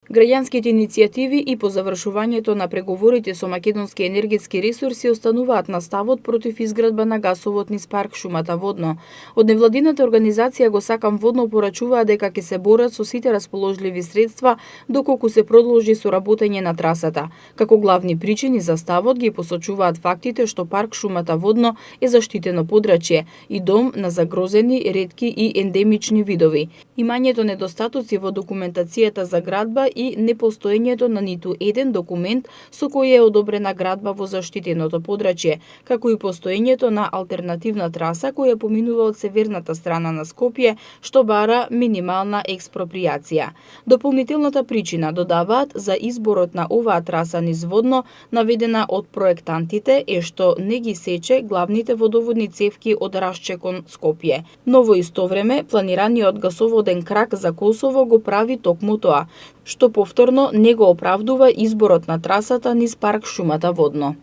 Граѓанските иницијативи и по завршувањето на преговорите со македонски енергетски ресурси остануваат на ставот против изградба на гасовод низ парк Шумата Водно. Од невладината организација Го сакам водно порачуваат дека ќе се борат со сите расположливи средства доколку се продолжи соработење на трасата. Како главни причини за ставот ги посочуваат фактите што парк Шумата Водно е заштитено подрачје и дом на загрозени, ретки и ендемични видови. Имањето недостатоци во документацијата за градба и непостоењето на ниту еден документ со кој е одобрена градба во заштитеното подрачје, како и постоењето на алтернативна траса која поминува од северната страна на Скопје, што бара минимална експроприација. Дополнителната причина, додаваат, за изборот на оваа траса низ Водно, наведена од проектантите, е што не ги сече главните водоводни цевки од Рашче кон Скопје. Но во исто време, планираниот гасоводен крак за Косово го прави токму тоа, што повторно не го оправдува изборот на трасата низ парк Шумата Водно.